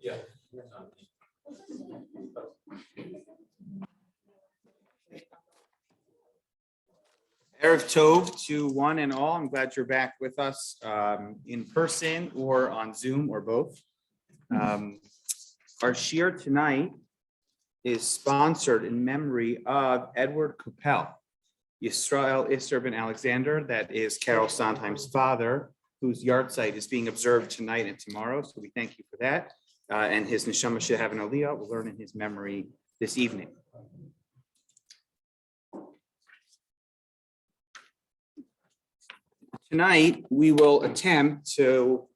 Yeah. Erev Tov to one and all. I'm glad you're back with us in person or on Zoom or both. Our shir tonight is sponsored in memory of Edward Coppell, Yisrael Isser ben Alexander, that is Carol Sondheim's father, whose yahrzeit is being observed tonight and tomorrow. So we thank you for that. And his neshama should have an aliyah. We'll learn in his memory this evening. Tonight, we will attempt to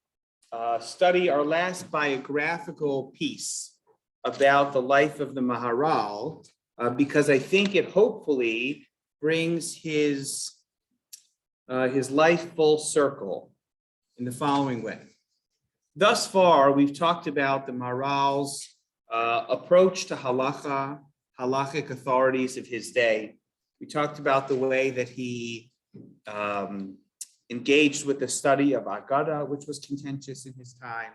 study our last biographical piece about the life of the Maharal, because I think it hopefully brings his life full circle in the following way. Thus far, we've talked about the Maharal's approach to halachic authorities of his day. We talked about the way that he engaged with the study of Agada, which was contentious in his time.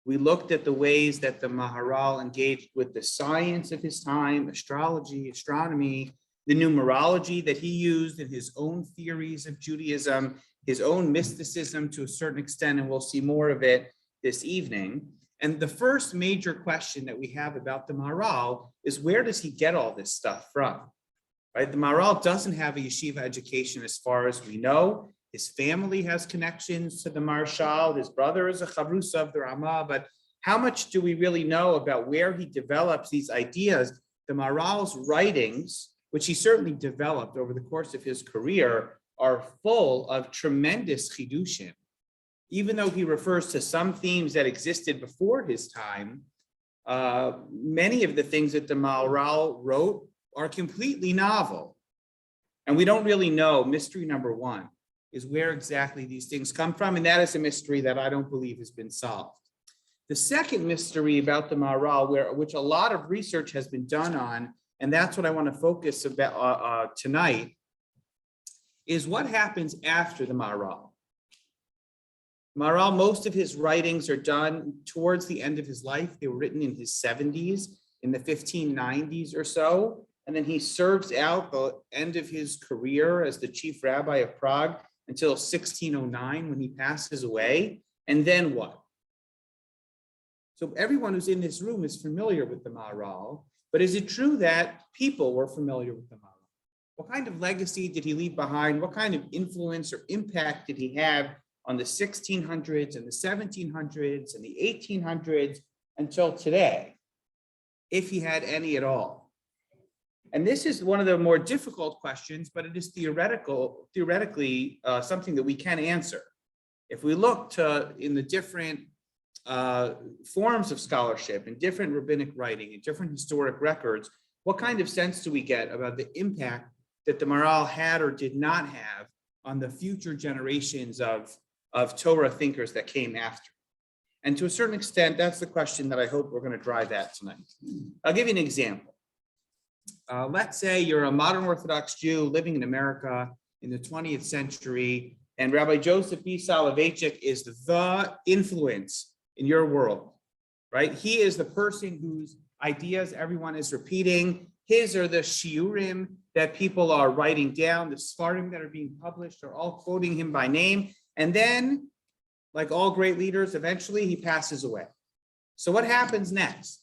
We looked at the ways that the Maharal engaged with the science of his time, astrology, astronomy, the numerology that he used in his own theories of Judaism, his own mysticism to a certain extent, and we'll see more of it this evening. And the first major question that we have about the Maharal is, where does he get all this stuff from? Right? The Maharal doesn't have a yeshiva education as far as we know. His family has connections to the Marshal. His brother is a chavrusa of the Ramah, but how much do we really know about where he develops these ideas? The Maharal's writings, which he certainly developed over the course of his career, are full of tremendous chidushim. Even though he refers to some themes that existed before his time, many of the things that the Maharal wrote are completely novel. And we don't really know. Mystery number one is where exactly these things come from, and that is a mystery that I don't believe has been solved. The second mystery about the Maharal, which a lot of research has been done on, and that's what I want to focus about tonight, is what happens after the Maharal. Maharal, most of his writings are done towards the end of his life. They were written in his 70s, in the 1590s or so, and then he serves out the end of his career as the chief rabbi of Prague until 1609 when he passes away. And then what? So everyone who's in this room is familiar with the Maharal, but is it true that people were familiar with the Maharal? What kind of legacy did he leave behind? What kind of influence or impact did he have on the 1600s and the 1700s and the 1800s until today, if he had any at all? And this is one of the more difficult questions, but it is theoretically something that we can answer. If we look to in the different forms of scholarship and different rabbinic writing and different historic records, what kind of sense do we get about the impact that the Maharal had or did not have on the future generations of Torah thinkers that came after? And to a certain extent, that's the question that I hope we're going to drive at tonight. I'll give you an example. Let's say you're a modern Orthodox Jew living in America in the 20th century, and Rabbi Joseph B. Soloveitchik is the influence in your world, right? He is the person whose ideas everyone is repeating. His are the shiurim that people are writing down, the svarim that are being published are all quoting him by name. And then, like all great leaders, eventually he passes away. So what happens next?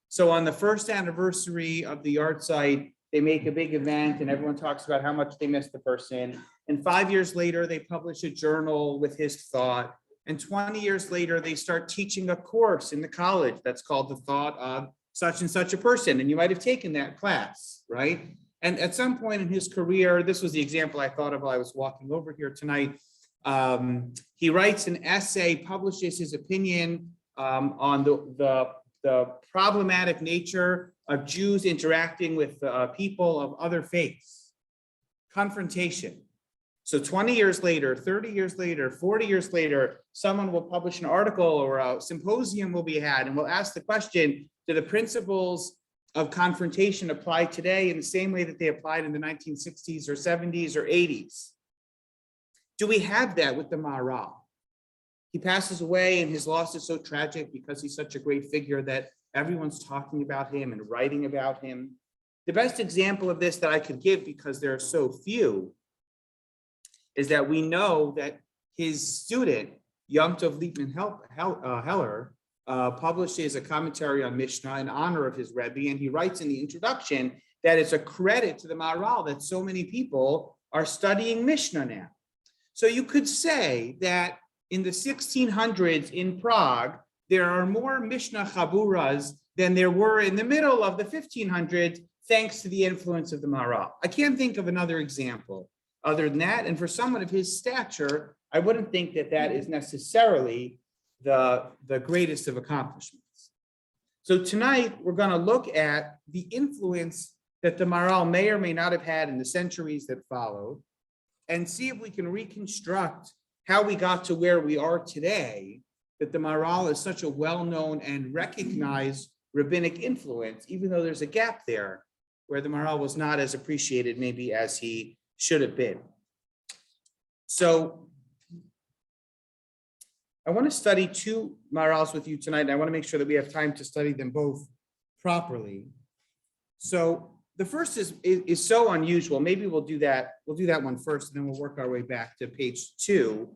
So on the first anniversary of the yahrzeit, they make a big event and everyone talks about how much they miss the person. And 5 years later, they publish a journal with his thought. And 20 years later, they start teaching a course in the college that's called The Thought of Such and Such a Person. And you might have taken that class, right? And at some point in his career, this was the example I thought of while I was walking over here tonight. He writes an essay, publishes his opinion on the problematic nature of Jews interacting with people of other faiths. Confrontation. So 20 years later, 30 years later, 40 years later, someone will publish an article or a symposium will be had, and we'll ask the question, do the principles of confrontation apply today in the same way that they applied in the 1960s or 70s or 80s? Do we have that with the Maharal? He passes away and his loss is so tragic because he's such a great figure that everyone's talking about him and writing about him. The best example of this that I could give, because there are so few, is that we know that his student, Yom Tov Liebman Heller, publishes a commentary on Mishnah in honor of his Rebbe, and he writes in the introduction that it's a credit to the Maharal that so many people are studying Mishnah now. So you could say that in the 1600s in Prague, there are more Mishnah Chaburas than there were in the middle of the 1500s, thanks to the influence of the Maharal. I can't think of another example other than that. And for someone of his stature, I wouldn't think that that is necessarily the greatest of accomplishments. So tonight, we're going to look at the influence that the Maharal may or may not have had in the centuries that followed, and see if we can reconstruct how we got to where we are today, that the Maharal is such a well-known and recognized rabbinic influence, even though there's a gap there where the Maharal was not as appreciated maybe as he should have been. So I want to study two Maharals with you tonight, and I want to make sure that we have time to study them both properly. So the first is so unusual. Maybe we'll do that one first, and then we'll work our way back to page 2.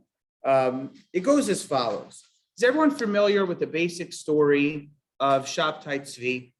It goes as follows. Is everyone familiar with the basic story of Shabtai Tzvi?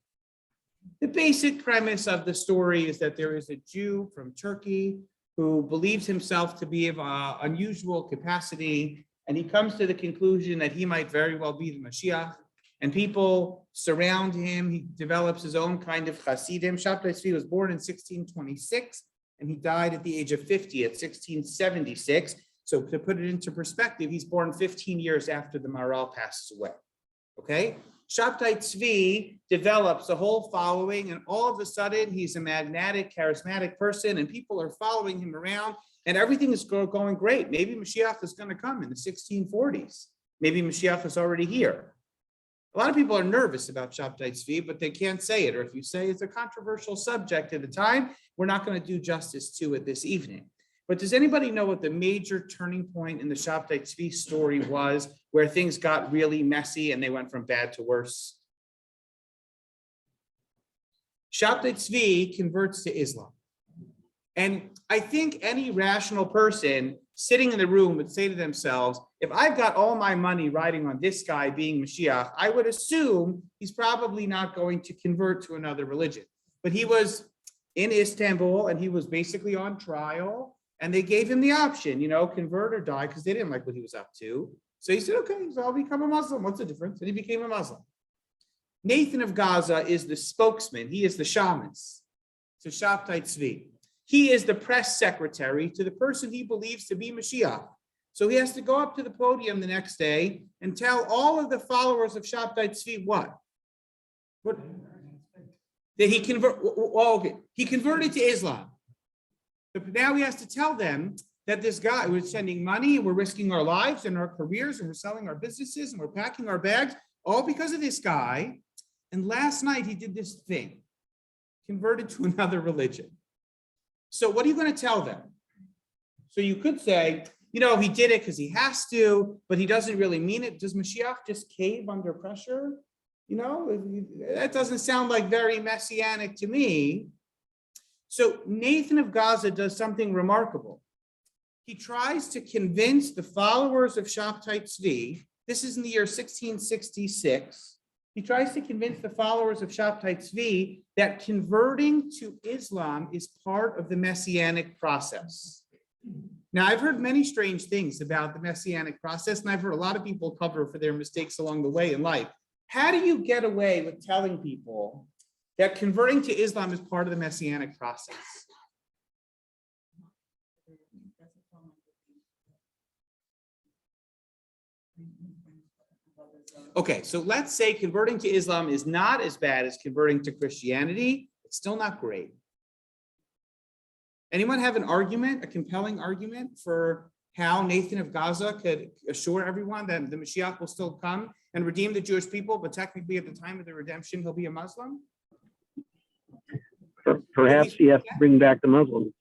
The basic premise of the story is that there is a Jew from Turkey who believes himself to be of unusual capacity, and he comes to the conclusion that he might very well be the Mashiach, and people surround him. He develops his own kind of Hasidim. Shabtai Tzvi was born in 1626, and he died at the age of 50 at 1676. So to put it into perspective, he's born 15 years after the Maharal passes away, okay? Shabtai Tzvi develops a whole following, and all of a sudden he's a magnetic, charismatic person, and people are following him around, and everything is going great. Maybe Mashiach is going to come in the 1640s. Maybe Mashiach is already here. A lot of people are nervous about Shabtai Tzvi, but they can't say it, or if you say it's a controversial subject at the time, we're not going to do justice to it this evening. But does anybody know what the major turning point in the Shabtai Tzvi story was, where things got really messy and they went from bad to worse? Shabtai Tzvi converts to Islam. And I think any rational person sitting in the room would say to themselves, if I've got all my money riding on this guy being Mashiach, I would assume he's probably not going to convert to another religion. But he was in Istanbul and he was basically on trial. And they gave him the option, convert or die, because they didn't like what he was up to. So he said, okay, so I'll become a Muslim. What's the difference? And he became a Muslim. Nathan of Gaza is the spokesman. He is the shamus. So Shabtai Tzvi. He is the press secretary to the person he believes to be Mashiach. So he has to go up to the podium the next day and tell all of the followers of Shabtai Tzvi what? That he he converted to Islam. But now he has to tell them that this guy, we're sending money, and we're risking our lives and our careers, and we're selling our businesses, and we're packing our bags, all because of this guy. And last night he did this thing, converted to another religion. So what are you going to tell them? So you could say, he did it because he has to, but he doesn't really mean it. Does Mashiach just cave under pressure? That doesn't sound like very Messianic to me. So Nathan of Gaza does something remarkable. He tries to convince the followers of Shabtai Tzvi, this is in the year 1666, he tries to convince the followers of Shabtai Tzvi that converting to Islam is part of the Messianic process. Now, I've heard many strange things about the Messianic process, and I've heard a lot of people cover for their mistakes along the way in life. How do you get away with telling people that converting to Islam is part of the Messianic process? Okay, so let's say converting to Islam is not as bad as converting to Christianity. It's still not great. Anyone have an argument, a compelling argument for how Nathan of Gaza could assure everyone that the Mashiach will still come and redeem the Jewish people, but technically at the time of the redemption, he'll be a Muslim? Perhaps he has to bring back the Muslims.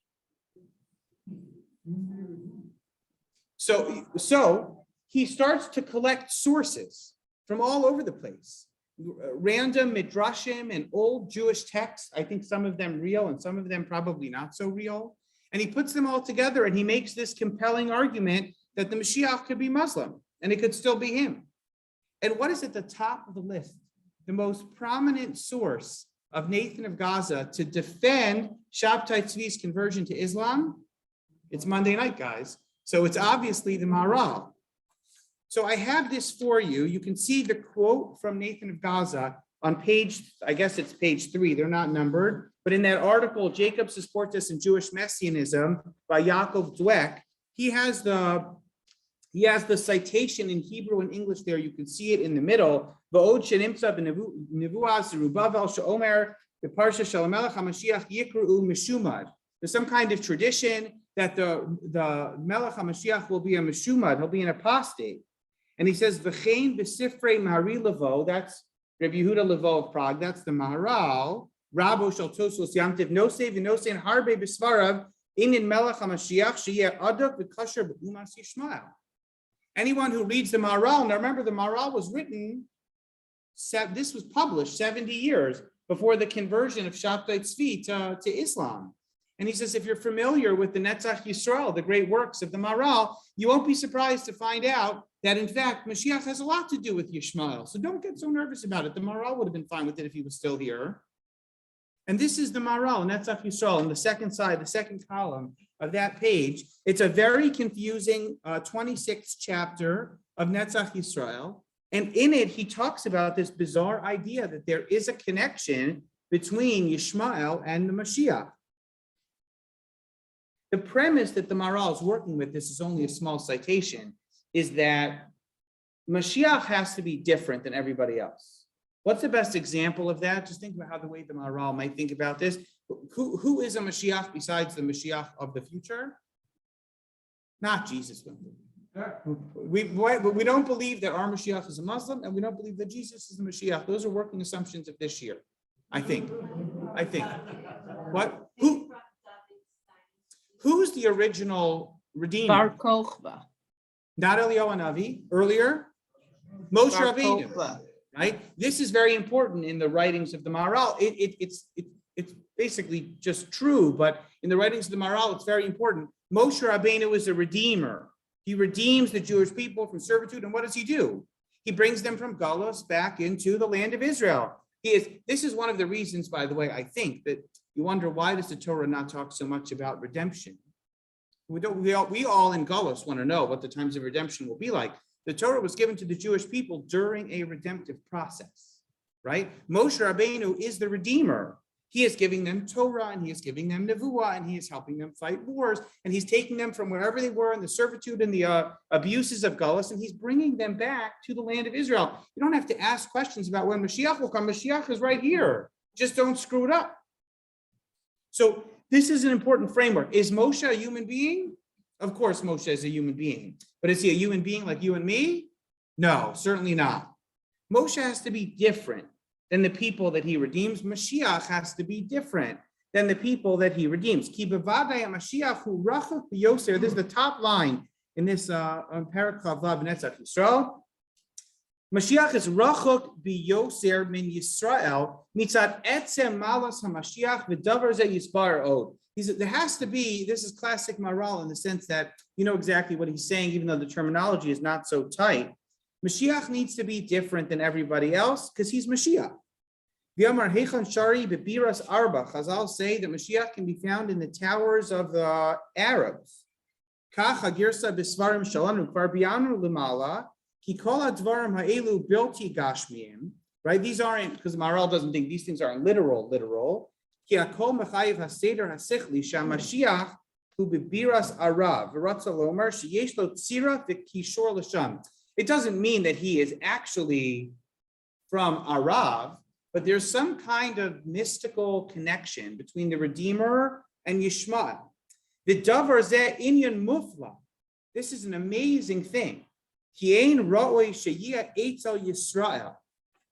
So he starts to collect sources from all over the place. Random midrashim and old Jewish texts, I think some of them real and some of them probably not so real. And he puts them all together and he makes this compelling argument that the Mashiach could be Muslim and it could still be him. And what is at the top of the list? The most prominent source of Nathan of Gaza to defend Shabtai Tzvi's conversion to Islam? It's Monday night, guys. So it's obviously the Maharal. So I have this for you. You can see the quote from Nathan of Gaza on page, I guess it's page 3. They're not numbered. But in that article, Jacob Supportus and Jewish Messianism by Yaakov Dweck, he has the citation in Hebrew and English there. You can see it in the middle. There's some kind of tradition that the Melech HaMashiach will be a Meshumad, he'll be an apostate. And he says, V'chein b'sifrei Mahari Levo, that's Rabbi Yehuda Levo of Prague, that's the Maharal, Rabo Shal Tosos Yamtiv, Nosei v'Nosei Harbe b'Svarav, Inin Melech HaMashiach, Sheyeh Adok v'Kasher b'Umas Yishmael. Anyone who reads the Maharal, now remember the Maharal was written, this was published 70 years before the conversion of Shabtai Tzvi to Islam. And he says, if you're familiar with the Netzach Yisrael, the great works of the Maharal, you won't be surprised to find out that, in fact, Mashiach has a lot to do with Yishmael. So don't get so nervous about it. The Maharal would have been fine with it if he was still here. And this is the Maharal, Netzach Yisrael, on the second side, the second column of that page. It's a very confusing 26th chapter of Netzach Yisrael. And in it, he talks about this bizarre idea that there is a connection between Yishmael and the Mashiach. The premise that the Maharal is working with, this is only a small citation, is that Mashiach has to be different than everybody else. What's the best example of that? Just think about how the way the Maharal might think about this. Who is a Mashiach besides the Mashiach of the future? Not Jesus. We don't believe that our Mashiach is a Muslim, and we don't believe that Jesus is the Mashiach. Those are working assumptions of this year, I think. What? Who's the original Redeemer? Bar Kochba. Not Eliyahu Hanavi. Earlier, Moshe Rabbeinu. Right. This is very important in the writings of the Maharal. It's basically just true, but in the writings of the Maharal, it's very important. Moshe Rabbeinu is a redeemer. He redeems the Jewish people from servitude, and what does he do? He brings them from Galus back into the land of Israel. This is one of the reasons, by the way, I think that you wonder, why does the Torah not talk so much about redemption? We all in Galus want to know what the times of redemption will be like. The Torah was given to the Jewish people during a redemptive process, right? Moshe Rabbeinu is the redeemer. He is giving them Torah, and he is giving them Nevuah, and he is helping them fight wars, and he's taking them from wherever they were in the servitude and the abuses of Galus, and he's bringing them back to the land of Israel. You don't have to ask questions about when Mashiach will come. Mashiach is right here. Just don't screw it up. So this is an important framework. Is Moshe a human being? Of course, Moshe is a human being. But is he a human being like you and me? No, certainly not. Moshe has to be different than the people that he redeems. Mashiach has to be different than the people that he redeems. Ki bevadai Mashiach hu rachok b'yoser. This is the top line in this paragraph of Netzach Yisrael. Mashiach is rachok b'yoser min Yisrael mitzad etzem malas haMashiach v'davar ze yisbar od. There has to be, this is classic Maharal in the sense that you know exactly what he's saying, even though the terminology is not so tight. Mashiach needs to be different than everybody else because he's Mashiach. V'yamar heichan shari bebiras arba. Chazal say that Mashiach can be found in the towers of the Arabs. Kach hagirsa b'svarim shalanu kvar biyanu l'mala ki kol hadvarim ha'elu bilti gashmiyim. Right? These aren't, because Maharal doesn't think these things aren't literal. Ki hakol mechayiv haseder hasichli shamashiach hu bebiras arav v'ratza lomer sheyesh lo tzira v'kishor l'sham. It doesn't mean that he is actually from Arav, but there's some kind of mystical connection between the Redeemer and Yishmael. The davar zeh inyan mufla. This is an amazing thing. Ki ein ra'oi sheyia eitzel Yisrael.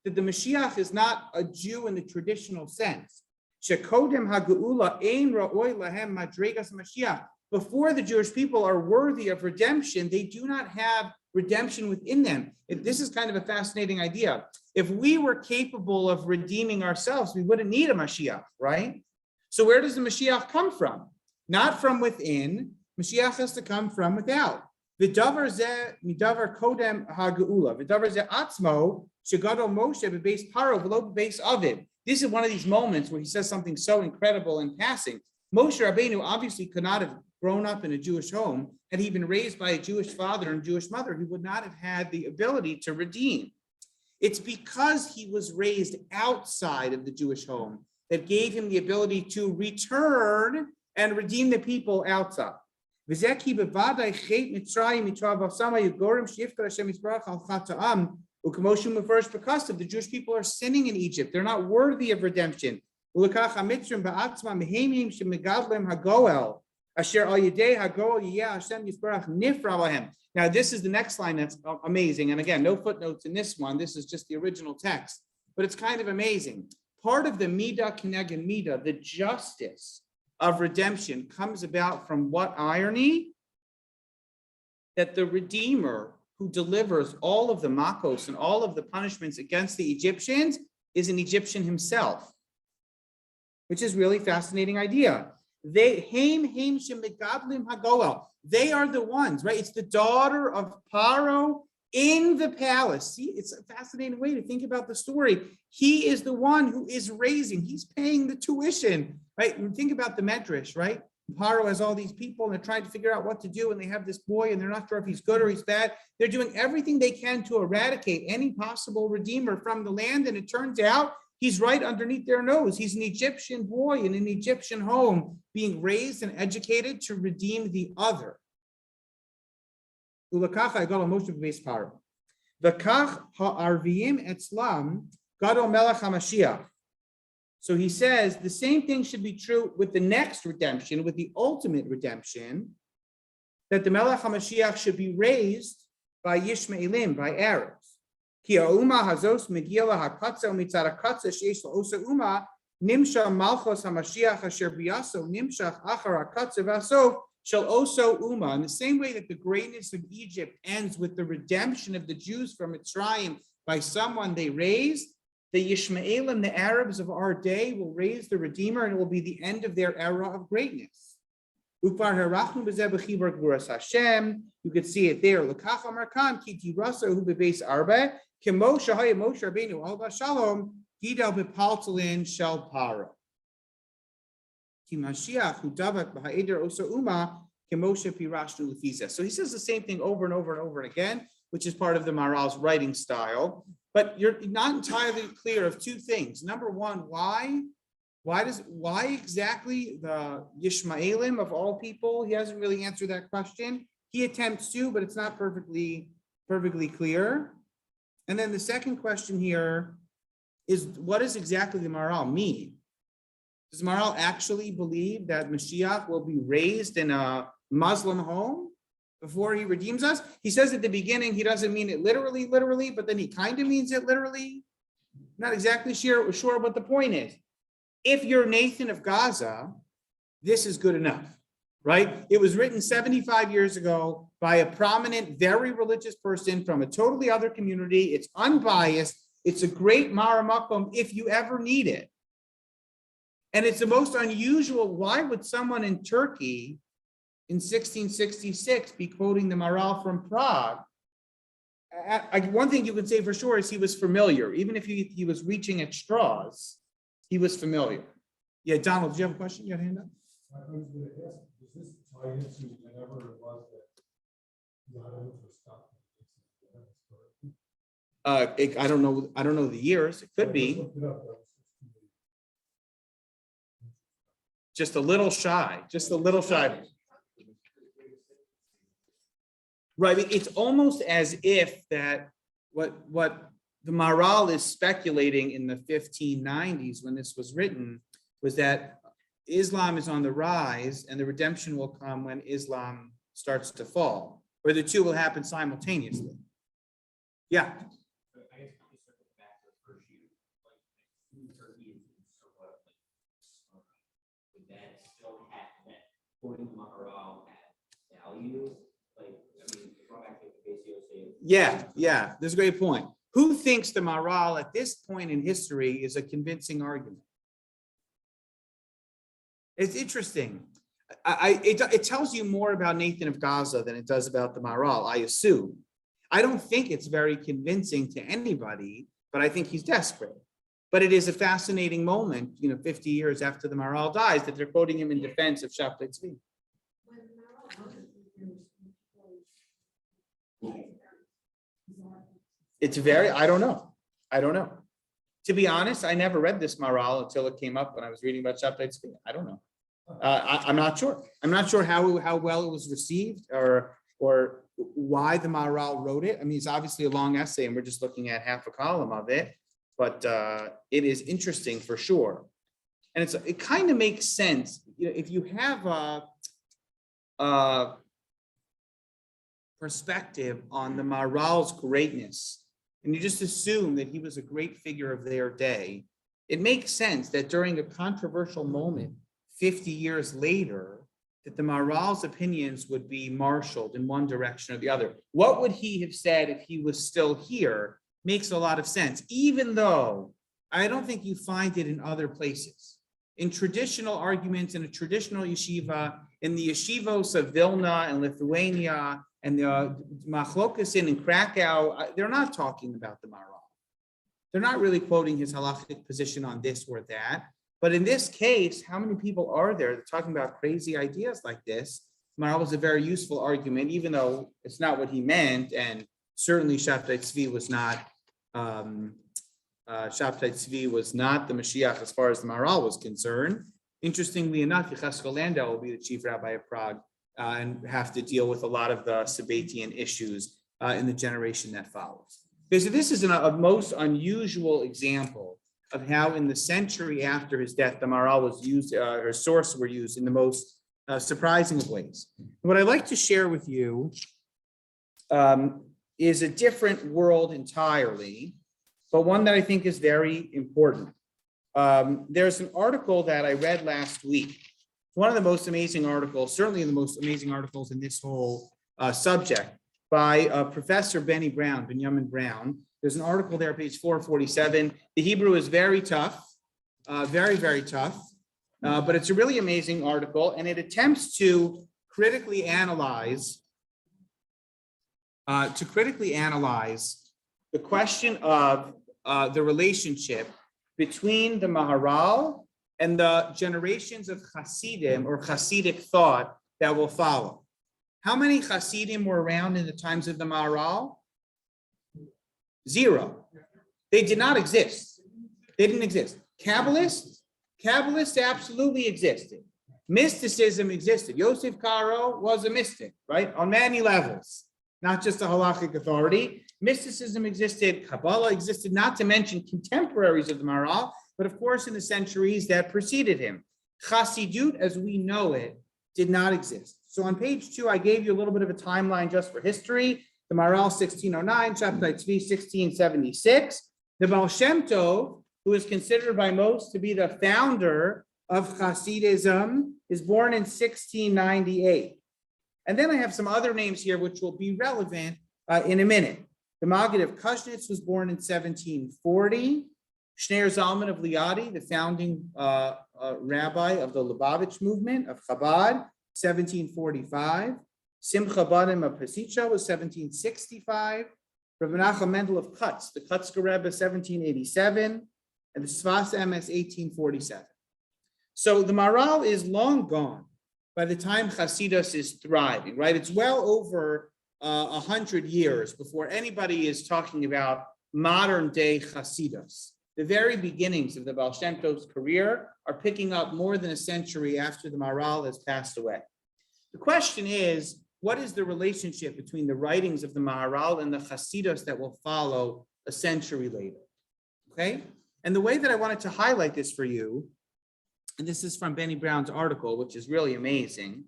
That the Mashiach is not a Jew in the traditional sense. Shekodem ha'geula ein ra'oi lahem madregas Mashiach. Before the Jewish people are worthy of redemption, they do not have redemption within them. This is kind of a fascinating idea. If we were capable of redeeming ourselves, we wouldn't need a Mashiach, right? So where does the Mashiach come from? Not from within. Mashiach has to come from without. V'davar zeh midavar kodem ha'geula. V'davar zeh atzmo shegado Moshe b'beis paro v'lo b'beis aviv. This is one of these moments where he says something so incredible in passing. Moshe Rabbeinu obviously could not have grown up in a Jewish home. Had he been raised by a Jewish father and Jewish mother, he would not have had the ability to redeem. It's because he was raised outside of the Jewish home that gave him the ability to return and redeem the people outside. Because of the Jewish people are sinning in Egypt. They're not worthy of redemption. Now, this is the next line that's amazing. And again, no footnotes in this one. This is just the original text, but it's kind of amazing. Part of the midah kineged midah, the justice of redemption, comes about from what irony? That the Redeemer who delivers all of the makos and all of the punishments against the Egyptians is an Egyptian himself, which is really fascinating idea. They are the ones, right? It's the daughter of Paro in the palace. See, it's a fascinating way to think about the story. He is the one who is raising, he's paying the tuition, right? And think about the medrash, right? Paro has all these people and they're trying to figure out what to do, and they have this boy and they're not sure if he's good or he's bad. They're doing everything they can to eradicate any possible redeemer from the land, and it turns out he's right underneath their nose. He's an Egyptian boy in an Egyptian home, being raised and educated to redeem the other. So he says the same thing should be true with the next redemption, with the ultimate redemption, that the Melech HaMashiach should be raised by Yishmaelim, by Arabs. Ki ha'uma hazos megiela hakatza u'mitzad hakatza sheyesh la'osa uma nimsha malchos HaMashiach asher biyaso nimshach achar hakatza v'aso shel oso uma. In the same way that the greatness of Egypt ends with the redemption of the Jews from Mitzrayim by someone they raised, the Yishmaelim, the Arabs of our day, will raise the Redeemer, and it will be the end of their era of greatness. You could see it there. So he says the same thing over and over and over again, which is part of the Maharal's writing style. But you're not entirely clear of two things. Number one, why exactly the Yishmaelim of all people? He hasn't really answered that question. He attempts to, but it's not perfectly clear. And then the second question here is, what does exactly the Maharal mean? Does Maharal actually believe that Mashiach will be raised in a Muslim home before he redeems us? He says at the beginning he doesn't mean it literally, but then he kind of means it literally. Not exactly sure what the point is. If you're Nathan of Gaza, this is good enough, right? It was written 75 years ago by a prominent, very religious person from a totally other community. It's unbiased. It's a great maramakum if you ever need it. And it's the most unusual. Why would someone in Turkey in 1666 be quoting the Maharal from Prague? One thing you can say for sure is he was familiar. Even if he was reaching at straws, he was familiar. Yeah, Donald, do you have a question? You have a hand up? I was going to ask, does this tie into whenever it was that Yahoo was stopped? I don't know the years. It could be just a little shy. Right. It's almost as if that what the Maharal is speculating in the 1590s when this was written was that Islam is on the rise and the redemption will come when Islam starts to fall, or the two will happen simultaneously. Yeah. So I guess we circle back to the first year, like Turkey is somewhat like, would that still have that quoting Maharal have value? Like, I mean, going back to the Hasidos saying. Yeah, that's a great point. Who thinks the Maharal at this point in history is a convincing argument? It's interesting. It tells you more about Nathan of Gaza than it does about the Maharal, I assume. I don't think it's very convincing to anybody, but I think he's desperate. But it is a fascinating moment, 50 years after the Maharal dies, that they're quoting him in defense of Shabtai Tzvi. It's very, I don't know. To be honest, I never read this Maharal until it came up when I was reading about Shabtai Tzvi. I don't know. I'm not sure. I'm not sure how well it was received or why the Maharal wrote it. I mean, it's obviously a long essay and we're just looking at half a column of it, but it is interesting for sure. And it kind of makes sense. If you have a perspective on the Maharal's greatness, and you just assume that he was a great figure of their day, it makes sense that during a controversial moment 50 years later, that the Maharal's opinions would be marshaled in one direction or the other. What would he have said if he was still here? Makes a lot of sense, even though I don't think you find it in other places. In traditional arguments, in a traditional yeshiva, in the yeshivos of Vilna and Lithuania, and the Machlokas in Krakow, they're not talking about the Maharal. They're not really quoting his halachic position on this or that. But in this case, how many people are there that are talking about crazy ideas like this? Maharal was a very useful argument, even though it's not what he meant, and certainly Shabtai Tzvi was not the Mashiach as far as the Maharal was concerned. Interestingly enough, Yecheskel Landau will be the chief rabbi of Prague and have to deal with a lot of the Sabbatian issues in the generation that follows. Okay, so this is a most unusual example of how in the century after his death, the Maharal was used, or sources were used in the most surprising of ways. What I'd like to share with you is a different world entirely, but one that I think is very important. There's an article that I read last week. One of the most amazing articles, certainly the most amazing articles in this whole subject, by Professor Benjamin Brown. There's an article there, page 447. The Hebrew is very tough, very, very tough, but it's a really amazing article, and it attempts to critically analyze the question of the relationship between the Maharal and the generations of Hasidim or Hasidic thought that will follow. How many Hasidim were around in the times of the Maharal? 0. They did not exist. They didn't exist. Kabbalists absolutely existed. Mysticism existed. Yosef Karo was a mystic, right? On many levels, not just a halachic authority. Mysticism existed, Kabbalah existed, not to mention contemporaries of the Maharal, but of course in the centuries that preceded him. Chassidut, as we know it, did not exist. So on page 2, I gave you a little bit of a timeline just for history. The Maharal 1609, Shabtai Tzvi 1676. The Balchemto, who is considered by most to be the founder of Hasidism, is born in 1698. And then I have some other names here which will be relevant in a minute. The Maggid of Kushnitz was born in 1740. Shneir Zalman of Liadi, the founding rabbi of the Lubavitch movement of Chabad, 1745. Simcha Banim of Pesitcha was 1765. Rabbi Menachem Mendel of Kutz, the Kutzker Rebbe, 1787. And the Sfas Emes, 1847. So the Maharal is long gone by the time Hasidos is thriving, right? It's well over 100 years before anybody is talking about modern day Hasidos. The very beginnings of the Balchemto's career are picking up more than a century after the Maharal has passed away. The question is, what is the relationship between the writings of the Maharal and the Hasidos that will follow a century later? Okay? And the way that I wanted to highlight this for you and this is from Benny Brown's article, which is really amazing,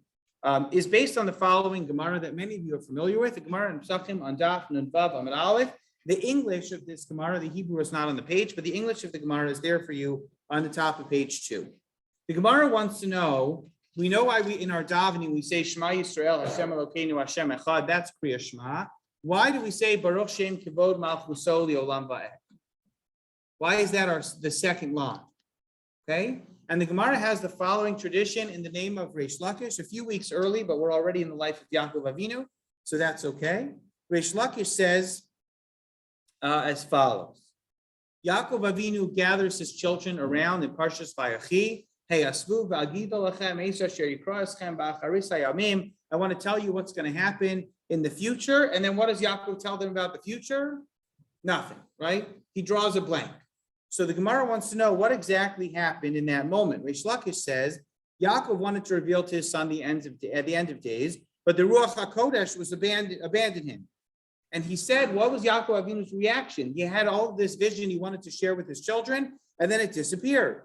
is based on the following Gemara that many of you are familiar with. The Gemara in Psachim on Daf Nun Vav Amud Aleph. The English of this Gemara, the Hebrew is not on the page, but the English of the Gemara is there for you on the top of page 2. The Gemara wants to know, we know why in our davening we say Shema Yisrael Hashem Elokeinu Hashem Echad. That's Kriya Shema. Why do we say Baruch Shem Kivod Malchuso Li'olam Va'ed? Why is that the second line? Okay, and the Gemara has the following tradition in the name of Reish Lakish, a few weeks early, but we're already in the life of Yaakov Avinu, so that's okay. Reish Lakish says as follows: Yaakov Avinu gathers his children around in Parshas Vayechi. Hey, Asvu v'agido lachem eis asher yikra eschem ba'acharis hayamim. I want to tell you what's going to happen in the future, and then what does Yaakov tell them about the future? Nothing, right? He draws a blank. So the Gemara wants to know what exactly happened in that moment. Reish Lakish says Yaakov wanted to reveal to his son at the end of days, but the Ruach HaKodesh was abandoned him. And he said, what was Yaakov Avinu's reaction? He had all of this vision he wanted to share with his children, and then it disappeared.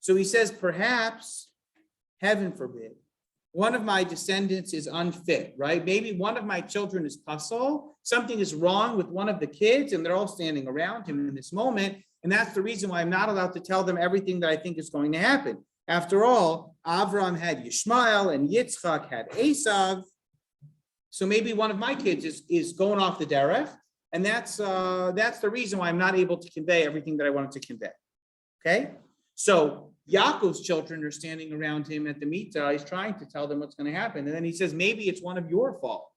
So he says, perhaps, heaven forbid, one of my descendants is unfit, right? Maybe one of my children is puzzle. Something is wrong with one of the kids, and they're all standing around him in this moment. And that's the reason why I'm not allowed to tell them everything that I think is going to happen. After all, Avram had Yishmael and Yitzchak had Esav. So maybe one of my kids is going off the derech. And that's the reason why I'm not able to convey everything that I wanted to convey. Okay? So Yaakov's children are standing around him at the Mita. He's trying to tell them what's going to happen. And then he says, maybe it's one of your fault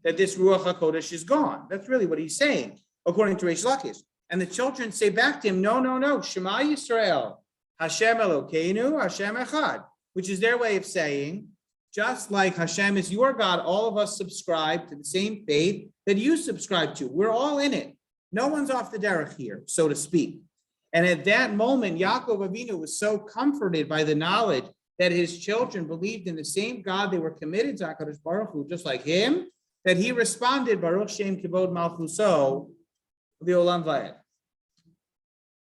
that this Ruach HaKodesh is gone. That's really what he's saying, according to Reish Lakish. And the children say back to him, no, Shema Yisrael, Hashem Elokeinu, Hashem Echad, which is their way of saying, just like Hashem is your God, all of us subscribe to the same faith that you subscribe to. We're all in it. No one's off the derech here, so to speak. And at that moment, Yaakov Avinu was so comforted by the knowledge that his children believed in the same God. They were committed to HaKadosh Baruch Hu, just like him, that he responded, Baruch Shem Kivod Malchuso, Li'olam Va'ed.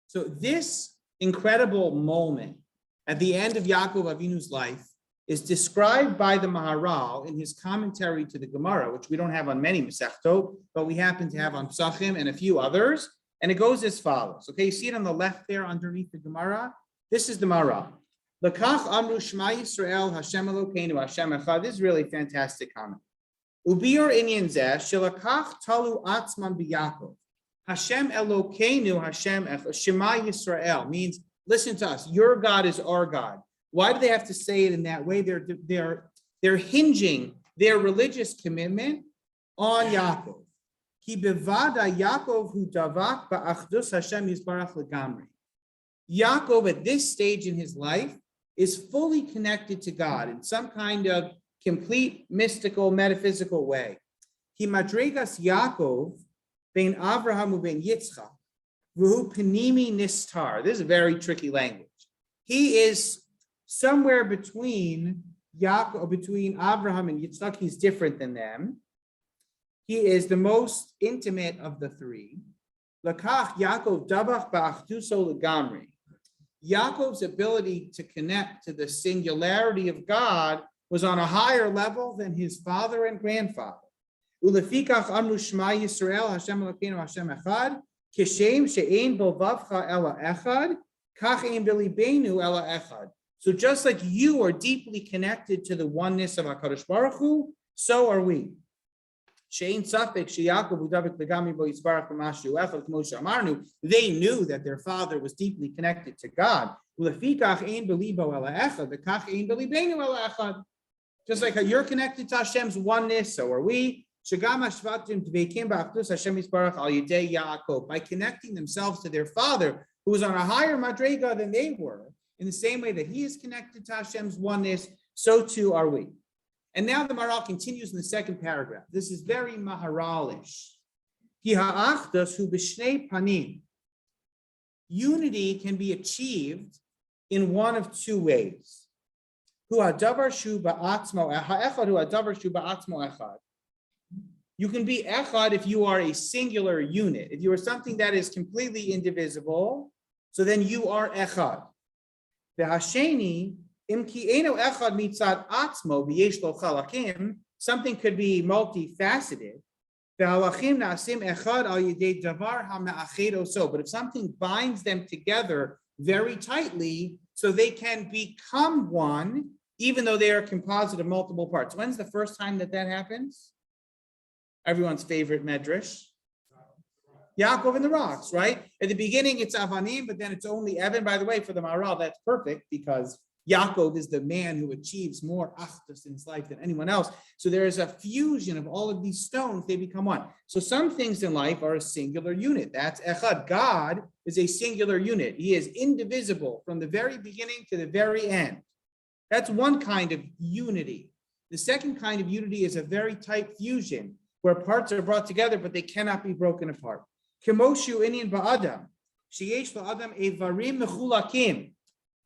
So this incredible moment at the end of Yaakov Avinu's life is described by the Maharal in his commentary to the Gemara, which we don't have on many Masechtot, but we happen to have on Psachim and a few others. And it goes as follows. Okay, you see it on the left there underneath the Gemara? This is the Maharal. L'kach amru Shema Yisrael Hashem Elokeinu Hashem Echad. This is really fantastic comment. Ubiur inyan zeh shelakach talu atzman b'Yaakov. Hashem Elokeinu Hashem Echad. Shema Yisrael means, listen to us. Your God is our God. Why do they have to say it in that way? They're hinging their religious commitment on Yaakov. Ki bevada Yaakov hu davak ba'achdus Hashem yisbarach legamri. Yaakov at this stage in his life is fully connected to God in some kind of complete mystical, metaphysical way. Ki madregas Yaakov bein Avraham ubein Yitzchak v'hu panimi nistar. This is a very tricky language. He is somewhere between Yaakov, between Avraham and Yitzchak. He's different than them. He is the most intimate of the three. Lakach Yaakov dabach ba'achduso legamri. Yaakov's ability to connect to the singularity of God was on a higher level than his father and grandfather. Ulefikach amru Shema Yisrael Hashem Elokeinu Hashem Echad kishem she'ein bo vavcha ela echad kach ein b'libeinu ela echad. So just like you are deeply connected to the oneness of HaKadosh Baruch Hu, so are we. They knew that their father was deeply connected to God. Just like you're connected to Hashem's oneness, so are we. By connecting themselves to their father, who was on a higher madrega than they were, in the same way that he is connected to Hashem's oneness, so too are we. And now the Maharal continues in the second paragraph. This is very Maharalish. Unity can be achieved in one of two ways. You can be echad if you are a singular unit. If you are something that is completely indivisible, so then you are echad. V'hasheni, im ki eno echad mitzad atzmo v'yesh lo chalakim, something could be multifaceted. V'halachim na'asim echad al yedei davar ha'me'ached oso. But if something binds them together very tightly, so they can become one, even though they are composite of multiple parts. When's the first time that happens? Everyone's favorite medrash. Yaakov and the rocks, right? At the beginning, it's Avanim, but then it's only Evan. By the way, for the Maharal, that's perfect because Yaakov is the man who achieves more achdus in his life than anyone else. So there is a fusion of all of these stones, they become one. So some things in life are a singular unit. That's echad. God is a singular unit. He is indivisible from the very beginning to the very end. That's one kind of unity. The second kind of unity is a very tight fusion where parts are brought together, but they cannot be broken apart. Kemoshu inyan ba'adam, sheyesh ba'adam evarim mechulakim,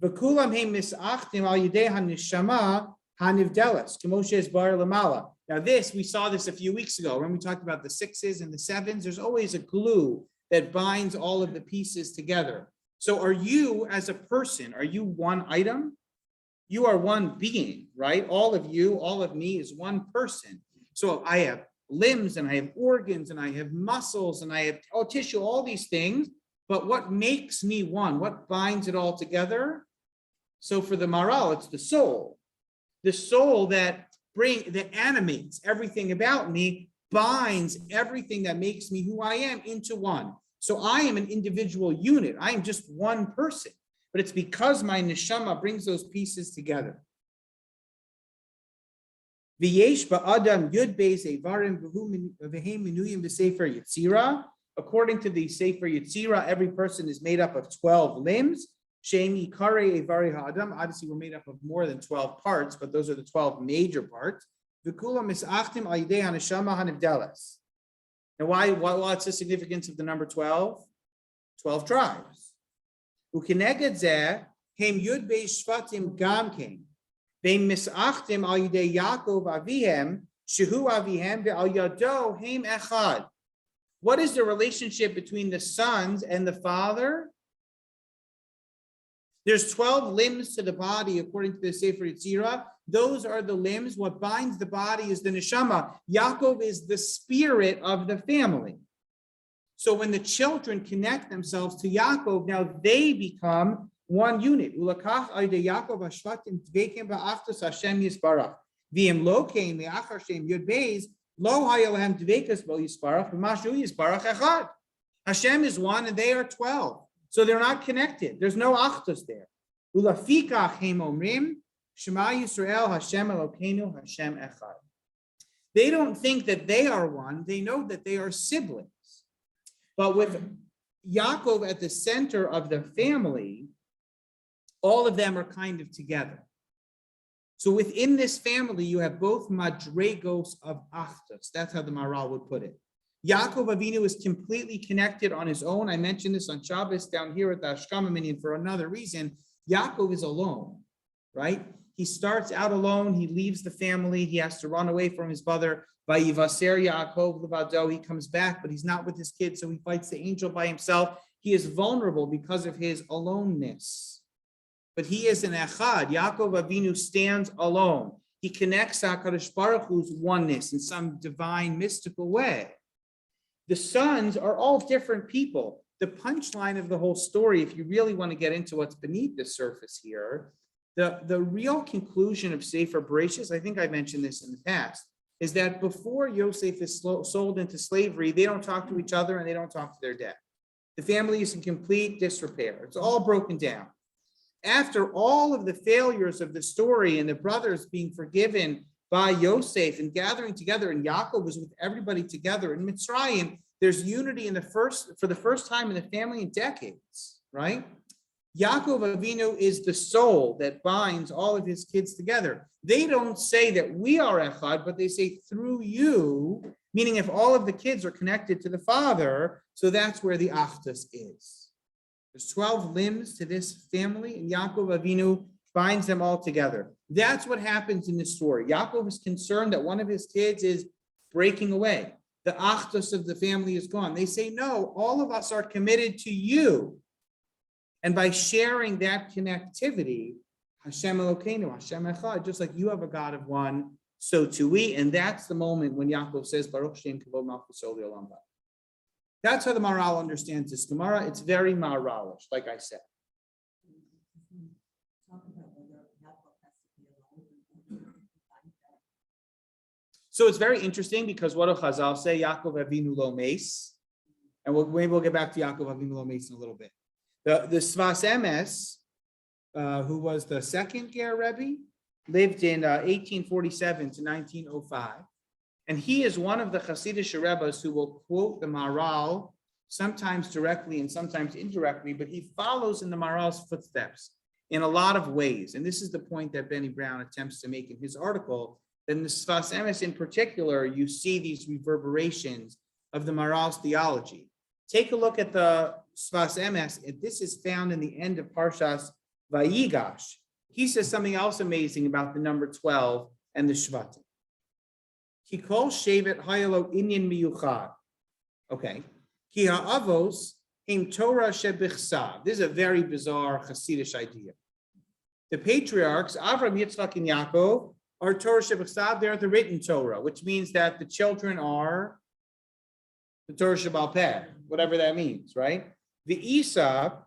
v'kulam heim misachtim al yidei hanishama hanivdelas, kemoshe es bar lamala. Now this, we saw this a few weeks ago when we talked about the 6s and the 7s. There's always a glue that binds all of the pieces together. So are you, as a person, are you one item? You are one being, right? All of you, all of me is one person. So I have limbs and I have organs and I have muscles and I have tissue, all these things. But what makes me one? What binds it all together? So for the Maharal, it's the soul that animates everything about me, binds everything that makes me who I am into one. So I am an individual unit. I am just one person. But it's because my neshama brings those pieces together. V'yesh ba'adam yud beis evarim v'hem minuyim v'sefer Yetzirah. According to the Sefer Yetzirah, every person is made up of 12 limbs. Shem yikare evari ha'adam. Obviously, we're made up of more than 12 parts, but those are the 12 major parts. V'kulam misachtim al yidei haneshama hanivdelas. Now, what's the significance of the number 12? 12 tribes. U'keneged zeh hem yud beis shvatim gamkein. Ve'im misachtim al yidei Yaakov avihem shehu avihem ve'al yado hem echad. What is the relationship between the sons and the father? There's 12 limbs to the body according to the Sefer Yetzirah. Those are the limbs. What binds the body is the neshama. Yaakov is the spirit of the family. So when the children connect themselves to Yaakov, now they become one unit. Ulakach ayde Yaakov hashvatim dvekim ba'achtos Hashem yisbarach. V'im lokein le'achar shem yud beis lo hayalahem dvekas bo yisbarach v'mashu yisbarach echad. Hashem is one and they are 12. So they're not connected. There's no achtos there. Ulafikach heim omrim Shema Yisrael Hashem Elokeinu Hashem echad. They don't think that they are one. They know that they are siblings. But with Yaakov at the center of the family, all of them are kind of together. So within this family, you have both madregos of achdus. That's how the Maharal would put it. Yaakov Avinu is completely connected on his own. I mentioned this on Shabbos down here at the Ashkama Minyan for another reason. Yaakov is alone, right? He starts out alone. He leaves the family. He has to run away from his brother. Vayivaser Yaakov levado. He comes back, but he's not with his kids, so he fights the angel by himself. He is vulnerable because of his aloneness. But he is an echad. Yaakov Avinu stands alone. He connects HaKadosh Baruch Hu's oneness in some divine, mystical way. The sons are all different people. The punchline of the whole story, if you really want to get into what's beneath the surface here, the real conclusion of Sefer Bereshis, I think I mentioned this in the past, is that before Yosef is sold into slavery, they don't talk to each other and they don't talk to their dad. The family is in complete disrepair. It's all broken down. After all of the failures of the story and the brothers being forgiven by Yosef and gathering together, and Yaakov was with everybody together in Mitzrayim, there's unity for the first time in the family in decades, right? Yaakov Avinu is the soul that binds all of his kids together. They don't say that we are echad, but they say through you, meaning if all of the kids are connected to the father, so that's where the achdus is. There's 12 limbs to this family, and Yaakov Avinu binds them all together. That's what happens in this story. Yaakov is concerned that one of his kids is breaking away. The achdus of the family is gone. They say, no, all of us are committed to you. And by sharing that connectivity, Hashem Elokeinu, Hashem Echad, just like you have a God of one, so too we. And that's the moment when Yaakov says, Baruch Shem Kavod Malchus Olam Ba. That's how the Maharal understands this Gemara. It's very Maharalish, like I said. So it's very interesting because what do Chazal say? Yaakov Avinu lo meis, and maybe we'll get back to Yaakov Avinu lo meis in a little bit. The Sfas Emes, who was the second Ger Rebbe, lived in 1847 to 1905, and he is one of the Hasidic Rebbes who will quote the Maharal sometimes directly and sometimes indirectly, but he follows in the Maharal's footsteps in a lot of ways. And this is the point that Benny Brown attempts to make in his article. In the Sfas Emes in particular, you see these reverberations of the Maharal's theology. Take a look at the Sfas Emes. This is found in the end of Parshas Vayigash. He says something else amazing about the number 12 and the Shvatim. Ki kol shevet hayalo inyan miyuchad. Okay. Ki ha'avos im Torah shebichsav. This is a very bizarre Hasidic idea. The patriarchs, Avram, Yitzchak, and Yaakov, are Torah shebichsav. They're the written Torah, which means that the children are the Torah Shebal Peh, whatever that means, right? The Isa,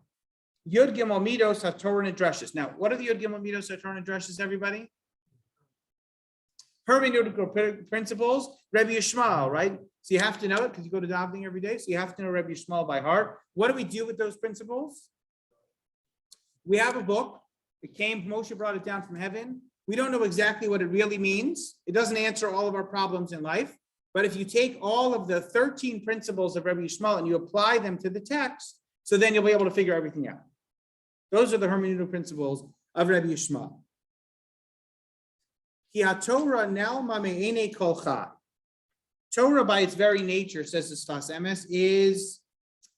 Yud Gimel Midos HaTorah Nedrashis. Now, what are the Yud Gimel Midos HaTorah Nedrashis, everybody? Hermeneutical principles, Rabbi Yishmael, right? So you have to know it because you go to davening every day. So you have to know Rabbi Yishmael by heart. What do we do with those principles? We have a book. It came, Moshe brought it down from heaven. We don't know exactly what it really means. It doesn't answer all of our problems in life. But if you take all of the 13 principles of Rabbi Yishmael and you apply them to the text, so then you'll be able to figure everything out. Those are the hermeneutical principles of Rabbi Yishmael. Torah by its very nature, says the Sfas Emes, is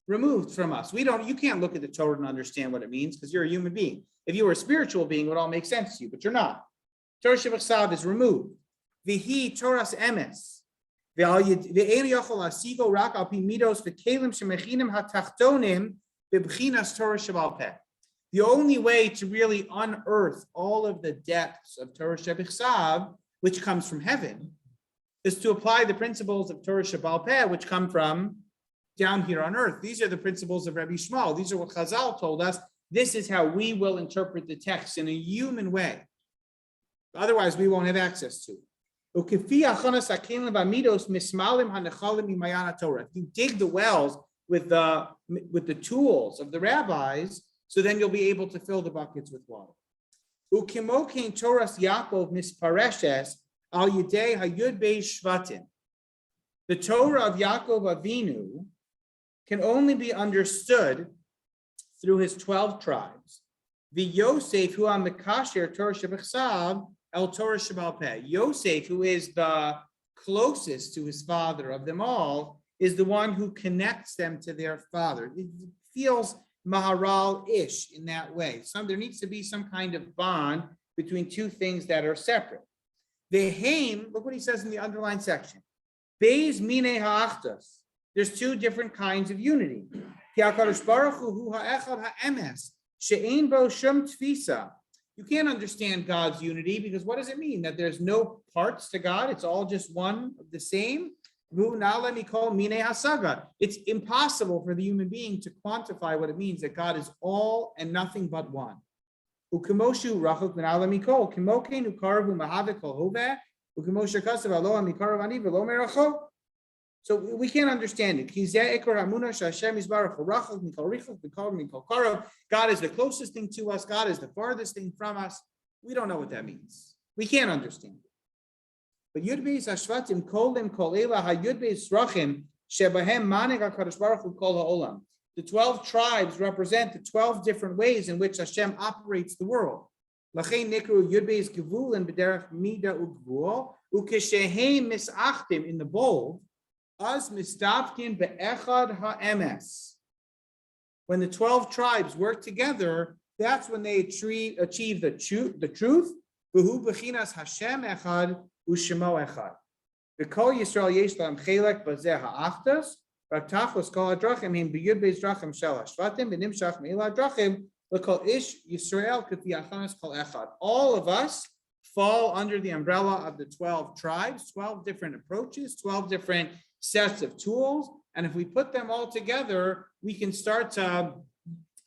removed from us. You can't look at the Torah and understand what it means because you're a human being. If you were a spiritual being, it would all make sense to you, but you're not. Torah Shebachsav is removed. Vihi Torah's Emes. The only way to really unearth all of the depths of Torah Shebichsav, which comes from heaven, is to apply the principles of Torah Shebal Peh, which come from down here on earth. These are the principles of Rabbi Yishmael. These are what Chazal told us. This is how we will interpret the text in a human way. Otherwise, we won't have access to it. If you dig the wells with the tools of the rabbis, so then you'll be able to fill the buckets with water. The Torah of Yaakov Avinu can only be understood through his 12 tribes. The Yosef, who on the Kasher Torah Shebechsav, El Torah Shebal Peh. Yosef, who is the closest to his father of them all, is the one who connects them to their father. It feels Maharal-ish in that way. There needs to be some kind of bond between two things that are separate. Veheim, look what he says in the underlined section. Beis mine ha'achdas. There's two different kinds of unity. Ki HaKadosh Baruch Hu ha'echad ha'emes, she'ein bo shum tfisa. You can't understand God's unity because what does it mean? That there's no parts to God? It's all just one of the same? Now let me call mine hasaga. It's impossible for the human being to quantify what it means that God is all and nothing but one. Ukemoshu rachok now let me call kimokenu karavu mahavik hove ukemoshu kasav alo amikarav ani velo merachok. So we can't understand it. God is the closest thing to us. God is the farthest thing from us. We don't know what that means. We can't understand it. But Yud Beis Hashvatim kolim kol ela hayud Beis Rachim shebahem manig HaKadosh Baruch Hu kol ha'olam. The 12 tribes represent the 12 different ways in which Hashem operates the world. Lachein nikru Yud Beis Gevul and b'derech mida ugvul ukeshehem misachtim in the bold. As mistavkin be'echad ha'emes. When the 12 tribes work together, that's when they achieve the truth. V'hu b'chinas Hashem echad u'shemo echad. V'kol Yisrael yesh lam chelek b'zeh ha'achdas Raktachos kol hadrachim him b'yud beis drachim shelash shvatim v'nimshach me'ila drachim l'kol ish Yisrael k'tiachanas kol echad. All of us fall under the umbrella of the 12 tribes, 12 different approaches, 12 different sets of tools. And if we put them all together, we can start to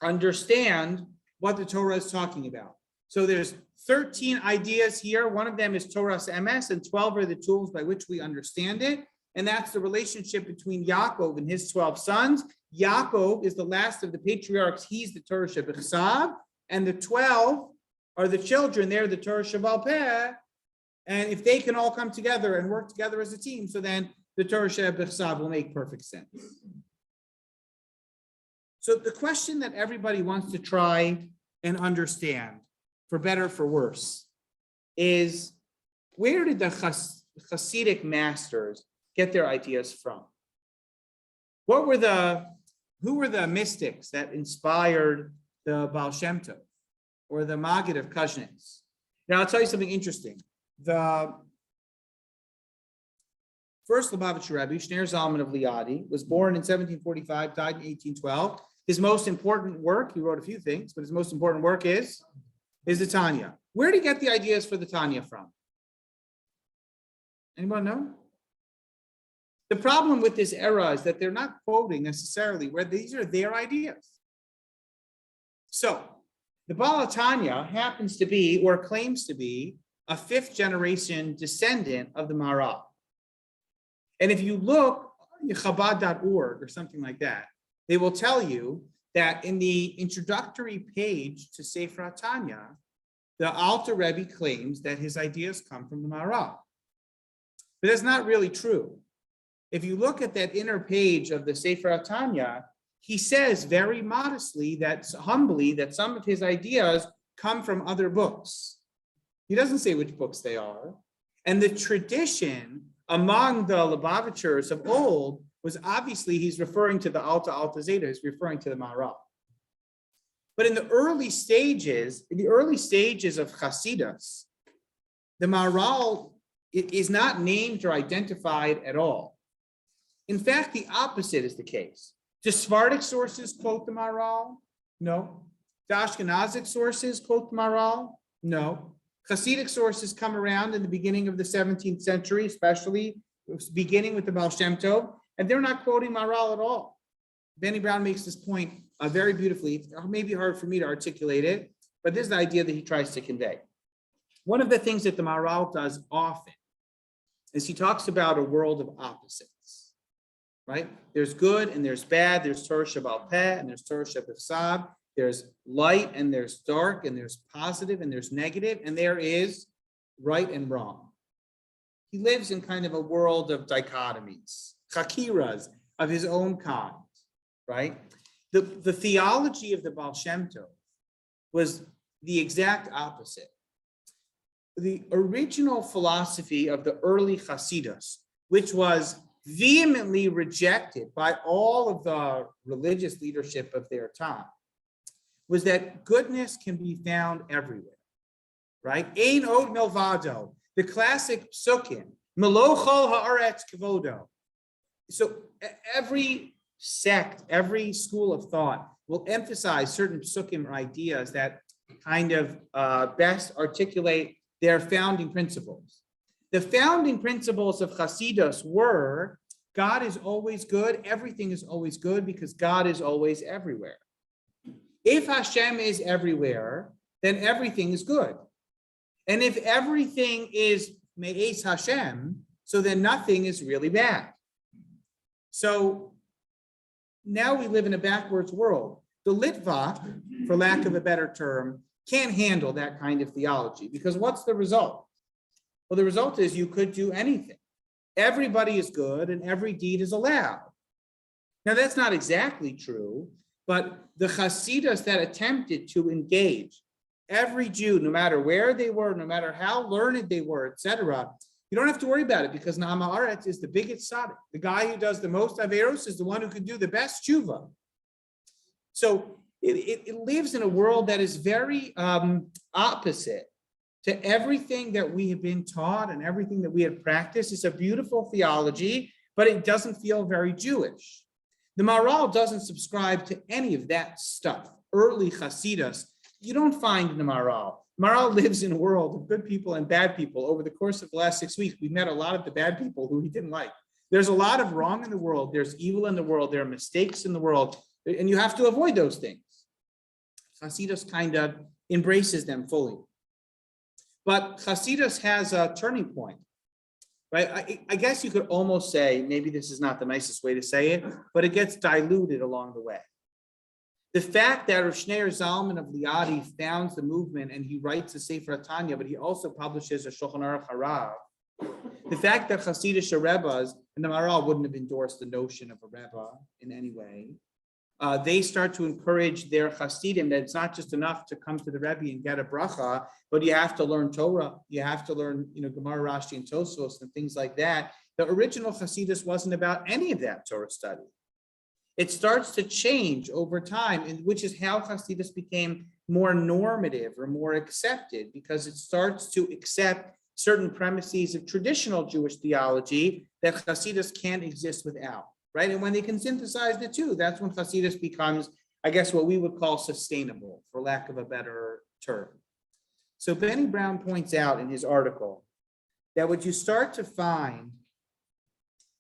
understand what the Torah is talking about. So there's 13 ideas here. One of them is Torah's MS, and 12 are the tools by which we understand it. And that's the relationship between Yaakov and his 12 sons. Yaakov is the last of the patriarchs. He's the Torah Shebechsav, and the 12 are the children. They're the Torah Shebal Peh. And if they can all come together and work together as a team, so then the Torah Shebechsav will make perfect sense. So the question that everybody wants to try and understand, for better, for worse, is where did the Hasidic masters get their ideas from? Who were the mystics that inspired the Balchemto or the Maggid of Kuznets? Now, I'll tell you something interesting. The first Lubavitcher Rebbe, Shneir Zalman of Liadi, was born in 1745, died in 1812. His most important work, he wrote a few things, but his most important work is the Tanya. Where did he get the ideas for the Tanya from? Anyone know? The problem with this era is that they're not quoting necessarily where these are their ideas. So the Baal Tanya happens to be, or claims to be, a fifth generation descendant of the Maharal. And if you look, Chabad.org or something like that, they will tell you that in the introductory page to Sefer Tanya, the Alter Rebbe claims that his ideas come from the Maharal. But that's not really true. If you look at that inner page of the Sefer Tanya, he says very modestly, humbly, that some of his ideas come from other books. He doesn't say which books they are. And the tradition among the Lubavitchers of old was obviously, he's referring to the Alta Zeta, he's referring to the Maharal. But in the early stages of Hasidos, the Maharal is not named or identified at all. In fact, the opposite is the case. Do Sephardic sources quote the Maharal? No. Do Ashkenazic sources quote the Maharal? No. Hasidic sources come around in the beginning of the 17th century, especially beginning with the Balchemto, and they're not quoting Maharal at all. Benny Brown makes this point very beautifully. It may be hard for me to articulate it, but this is the idea that he tries to convey. One of the things that the Maharal does often is he talks about a world of opposites, right? There's good and there's bad. There's Torah Shebal Peh and there's Torah Shebechsav. There's light and there's dark and there's positive and there's negative and there is right and wrong. He lives in kind of a world of dichotomies, chakiras of his own kind, right? The theology of the Balchemto was the exact opposite. The original philosophy of the early Hasidos, which was vehemently rejected by all of the religious leadership of their time, was that goodness can be found everywhere, right? Ein od milvado, the classic psukim, melochol haaretz kavodo. So every sect, every school of thought will emphasize certain psukim or ideas that kind of best articulate their founding principles. The founding principles of Hasidos were God is always good, everything is always good because God is always everywhere. If Hashem is everywhere, then everything is good. And if everything is me'ez Hashem, so then nothing is really bad. So now we live in a backwards world. The Litvak, for lack of a better term, can't handle that kind of theology because what's the result? Well, the result is you could do anything. Everybody is good and every deed is allowed. Now, that's not exactly true, but the Hasidos that attempted to engage every Jew, no matter where they were, no matter how learned they were, etc., you don't have to worry about it because Na'am Haaretz is the biggest tzaddik. The guy who does the most averos is the one who can do the best tshuva. So it lives in a world that is very opposite to everything that we have been taught and everything that we have practiced. It's a beautiful theology, but it doesn't feel very Jewish. The Maharal doesn't subscribe to any of that stuff. Early Hasidos, you don't find in the Maharal. Maharal lives in a world of good people and bad people. Over the course of the last 6 weeks, we met a lot of the bad people who he didn't like. There's a lot of wrong in the world. There's evil in the world. There are mistakes in the world, and you have to avoid those things. Hasidos kind of embraces them fully. But Hasidos has a turning point, right? I guess you could almost say, maybe this is not the nicest way to say it, but it gets diluted along the way. The fact that Rav Shneur Zalman of Liadi founds the movement and he writes a Sefer Tanya, but he also publishes a Shulchan Aruch Harav. The fact that Hasidic Rebbes and the Maharal wouldn't have endorsed the notion of a Rebbe in any way. They start to encourage their Hasidim that it's not just enough to come to the Rebbe and get a bracha, but you have to learn Torah, you have to learn, Gemara, Rashi, and Tosfos and things like that. The original Hasidus wasn't about any of that Torah study. It starts to change over time, and which is how Hasidus became more normative or more accepted, because it starts to accept certain premises of traditional Jewish theology that Hasidus can't exist without, right? And when they can synthesize the two, that's when Hasidus becomes, I guess, what we would call sustainable, for lack of a better term. So Benny Brown points out in his article that what you start to find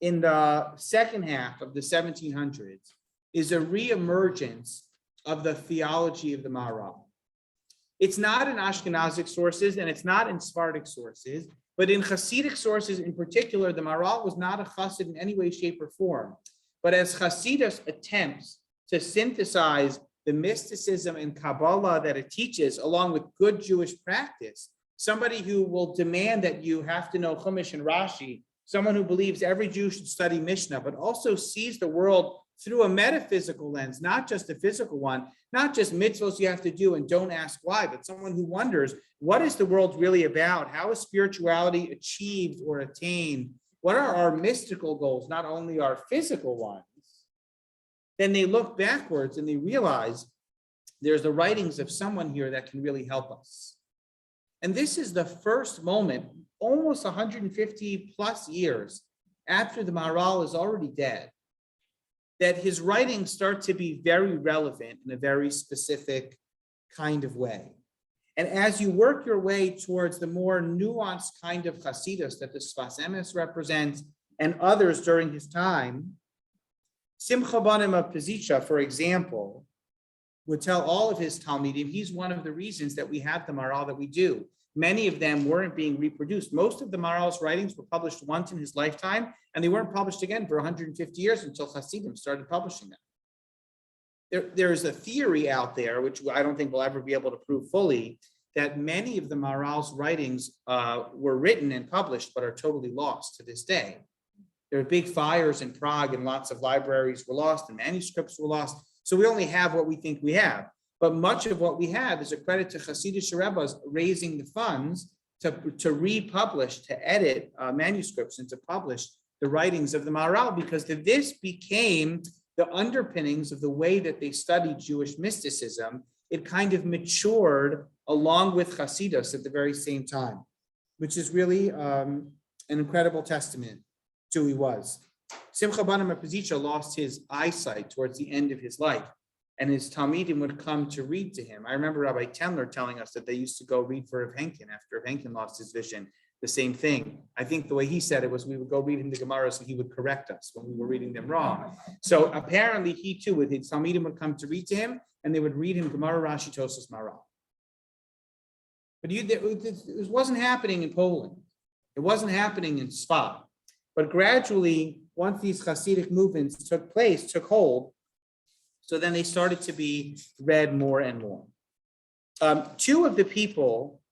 in the second half of the 1700s is a reemergence of the theology of the Maharal. It's not in Ashkenazic sources and it's not in Sephardic sources, but in Hasidic sources in particular, the Maharal was not a Chassid in any way, shape, or form. But as Hasidus attempts to synthesize the mysticism and Kabbalah that it teaches, along with good Jewish practice, somebody who will demand that you have to know Chumash and Rashi, someone who believes every Jew should study Mishnah, but also sees the world through a metaphysical lens, not just a physical one, not just mitzvos you have to do and don't ask why, but someone who wonders, what is the world really about? How is spirituality achieved or attained? What are our mystical goals, not only our physical ones? Then they look backwards and they realize there's the writings of someone here that can really help us. And this is the first moment, almost 150 plus years after the Maharal is already dead, that his writings start to be very relevant in a very specific kind of way. And as you work your way towards the more nuanced kind of Hasidus that the Sfas Emes represents and others during his time, Simcha Banim of Pezisha, for example, would tell all of his Talmidim, he's one of the reasons that we have the Maharal that we do. Many of them weren't being reproduced. Most of the Maharal's writings were published once in his lifetime, and they weren't published again for 150 years until Hasidim started publishing them. There is a theory out there, which I don't think we'll ever be able to prove fully, that many of the Maharal's writings were written and published, but are totally lost to this day. There were big fires in Prague, and lots of libraries were lost, and manuscripts were lost. So we only have what we think we have. But much of what we have is a credit to Hasidic Rebbes raising the funds to republish, to edit manuscripts and to publish the writings of the Maharal, because this became the underpinnings of the way that they studied Jewish mysticism. It kind of matured along with Hasidus at the very same time, which is really an incredible testament to who he was. Simcha Banim Pezisha lost his eyesight towards the end of his life, and his Talmidim would come to read to him. I remember Rabbi Tendler telling us that they used to go read for Rav Henkin after Rav Henkin lost his vision. The same thing. I think the way he said it was we would go read him the Gemara so he would correct us when we were reading them wrong. So apparently he too, with his Talmidim, would come to read to him, and they would read him Gemara, Rashi, Tosfos, Maharal. But it wasn't happening in Poland. It wasn't happening in Sfa. But gradually, once these Hasidic movements took hold, so then they started to be read more and more. Two of the people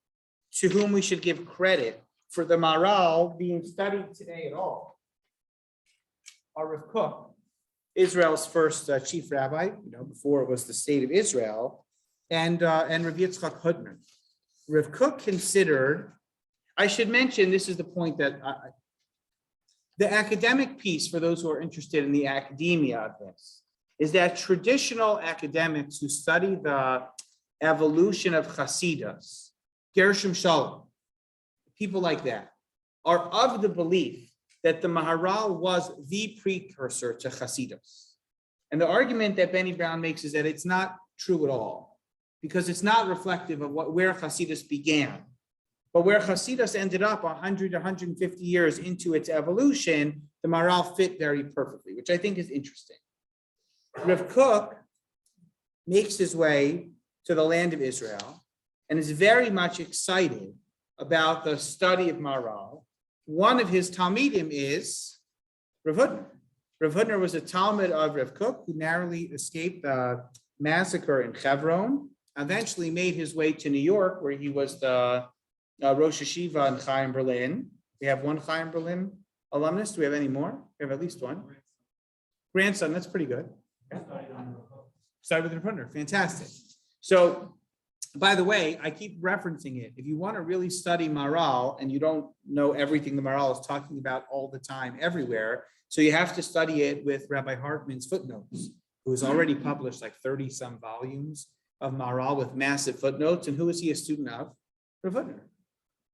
to whom we should give credit for the Maharal being studied today at all are Rav Kook, Israel's first chief rabbi, before it was the state of Israel, and Rav Yitzchak Hootner. Rav Kook considered, I should mention, this is the point that the academic piece, for those who are interested in the academia of this, is that traditional academics who study the evolution of Hasidos, Gershom Shalom, people like that, are of the belief that the Maharal was the precursor to Hasidus. And the argument that Benny Brown makes is that it's not true at all, because it's not reflective of where Hasidus began. But where Hasidus ended up 100, 150 years into its evolution, the Maharal fit very perfectly, which I think is interesting. Rav Kook makes his way to the land of Israel and is very much excited about the study of Maharal. One of his Talmidim is Rav Hootner. Rav Hootner was a Talmud of Rav Kook, who narrowly escaped the massacre in Hebron, eventually made his way to New York, where he was the Rosh Yeshiva in Chaim Berlin. We have one Chaim Berlin alumnus. Do we have any more? We have at least one. Grandson, that's pretty good. Started with Rav Hootner, fantastic. So, by the way, I keep referencing it. If you want to really study Maharal and you don't know everything the Maharal is talking about all the time, everywhere, so you have to study it with Rabbi Hartman's footnotes, who has already published like 30 some volumes of Maharal with massive footnotes. And who is he a student of? Rav Hootner.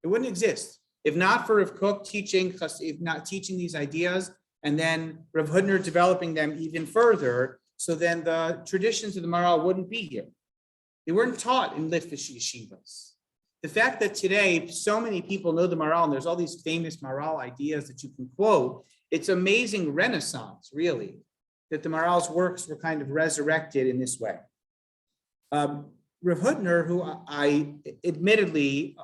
It wouldn't exist if not for Rav Kook teaching, if not teaching these ideas, and then Rav Hootner developing them even further. So then the traditions of the Maharal wouldn't be here. They weren't taught in Litvish yeshivas. The fact that today so many people know the Maharal, and there's all these famous Maharal ideas that you can quote, it's amazing renaissance, really, that the Maharal's works were kind of resurrected in this way. Rav Hootner, who I admittedly,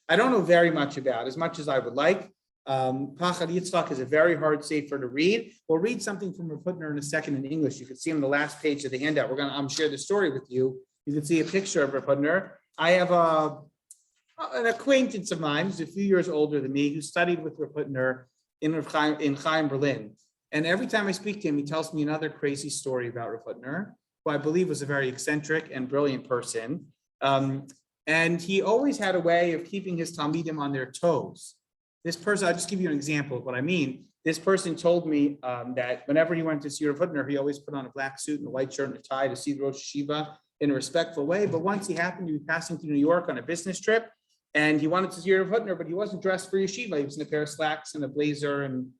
I don't know very much about, as much as I would like. Pachad Yitzchak is a very hard sefer to read. We'll read something from Rav Hootner in a second in English. You can see him on the last page of the handout. We're going to share the story with you. You can see a picture of Rav Hootner. I have an acquaintance of mine who's a few years older than me, who studied with Rav Hootner in Chaim Berlin. And every time I speak to him, he tells me another crazy story about Rav Hootner, who I believe was a very eccentric and brilliant person. And he always had a way of keeping his Talmidim on their toes. This person, I'll just give you an example of what I mean. This person told me that whenever he went to see Rav Hootner, he always put on a black suit and a white shirt and a tie to see the Rosh Yeshiva in a respectful way. But once he happened to be passing through New York on a business trip, and he wanted to see Rav Hootner, but he wasn't dressed for yeshiva. He was in a pair of slacks and a blazer and,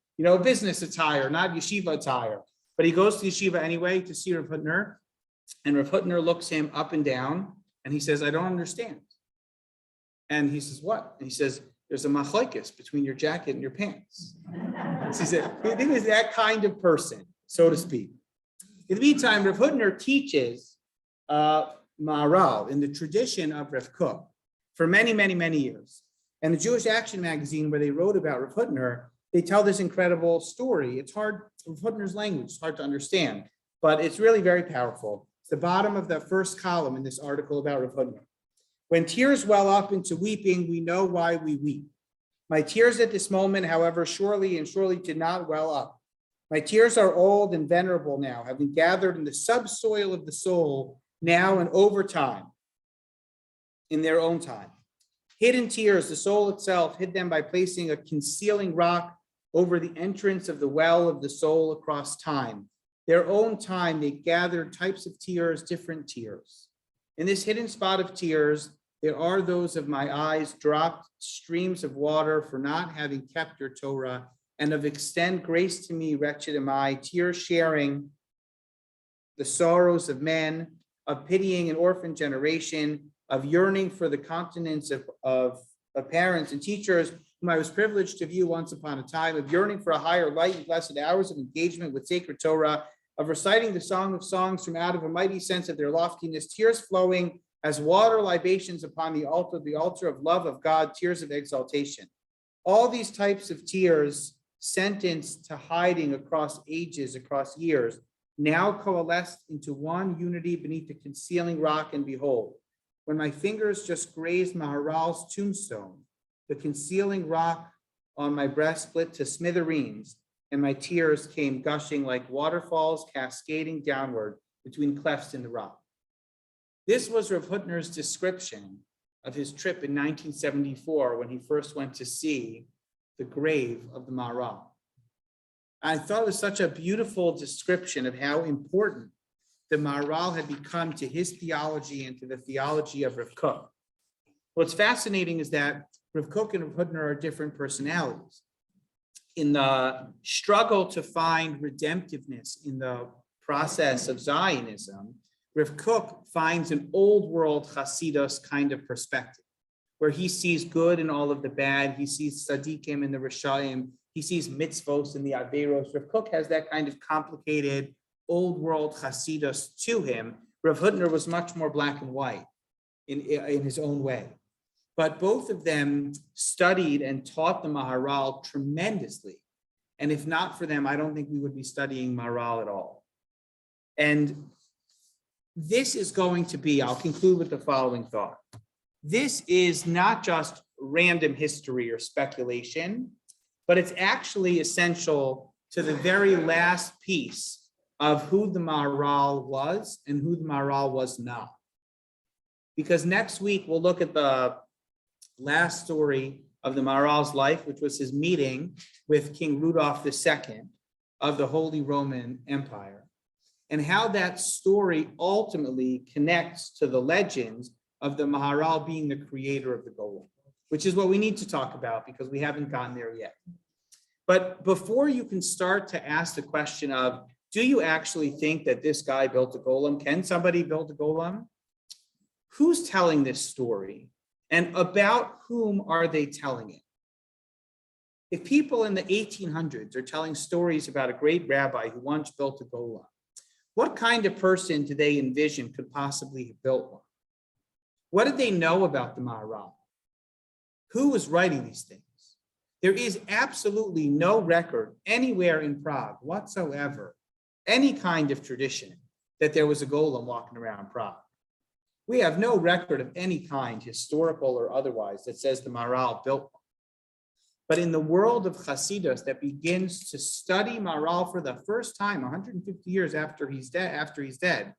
business attire, not yeshiva attire. But he goes to yeshiva anyway to see Rav Hootner, and Rav Hootner looks him up and down, and he says, "I don't understand." And he says, "What?" And he says, "There's a machlokes between your jacket and your pants." So he said, he was that kind of person, so to speak. In the meantime, Rav Hootner teaches Maharal in the tradition of Rav Kook for many, many, many years. And the Jewish Action magazine, where they wrote about Rav Hootner, they tell this incredible story. It's hard, Rav Hootner's language is hard to understand, but it's really very powerful. It's the bottom of the first column in this article about Rav Hootner. "When tears well up into weeping, we know why we weep. My tears at this moment, however, surely did not well up. My tears are old and venerable now, having gathered in the subsoil of the soul now and over time, in their own time. Hidden tears, the soul itself hid them by placing a concealing rock over the entrance of the well of the soul across time. Their own time, they gathered types of tears, different tears. In this hidden spot of tears, there are those of my eyes dropped streams of water for not having kept your Torah, and of extend grace to me, wretched am I, tears sharing the sorrows of men, of pitying an orphan generation, of yearning for the continence of parents and teachers whom I was privileged to view once upon a time, of yearning for a higher light and blessed hours of engagement with sacred Torah, of reciting the Song of Songs from out of a mighty sense of their loftiness, tears flowing as water libations upon the altar of love of God, tears of exaltation. All these types of tears, sentenced to hiding across ages, across years, now coalesced into one unity beneath the concealing rock, and behold, when my fingers just grazed Maharal's tombstone, the concealing rock on my breast split to smithereens, and my tears came gushing like waterfalls cascading downward between clefts in the rock." This was Rav Hootner's description of his trip in 1974 when he first went to see the grave of the Maharal. I thought it was such a beautiful description of how important the Maharal had become to his theology and to the theology of Rav Kook. What's fascinating is that Rav Kook and Rav Hootner are different personalities. In the struggle to find redemptiveness in the process of Zionism, Rav Kook finds an old world Hasidos kind of perspective, where he sees good in all of the bad, he sees tzaddikim in the Rishayim, he sees mitzvos in the Averos. Rav Kook has that kind of complicated old world Hasidos to him. Rav Hootner was much more black and white in his own way. But both of them studied and taught the Maharal tremendously. And if not for them, I don't think we would be studying Maharal at all. And this is going to be, I'll conclude with the following thought. This is not just random history or speculation, but it's actually essential to the very last piece of who the Maharal was and who the Maharal was not. Because next week, we'll look at the last story of the Maharal's life, which was his meeting with King Rudolph II of the Holy Roman Empire, and how that story ultimately connects to the legends of the Maharal being the creator of the Golem, which is what we need to talk about because we haven't gotten there yet. But before you can start to ask the question of, do you actually think that this guy built a golem? Can somebody build a golem? Who's telling this story? And about whom are they telling it? If people in the 1800s are telling stories about a great rabbi who once built a golem, what kind of person do they envision could possibly have built one? What did they know about the Maharal? Who was writing these things? There is absolutely no record anywhere in Prague whatsoever, any kind of tradition that there was a golem walking around Prague. We have no record of any kind, historical or otherwise, that says the Maharal built one. But in the world of Hasidos that begins to study Maharal for the first time, 150 years after he's dead,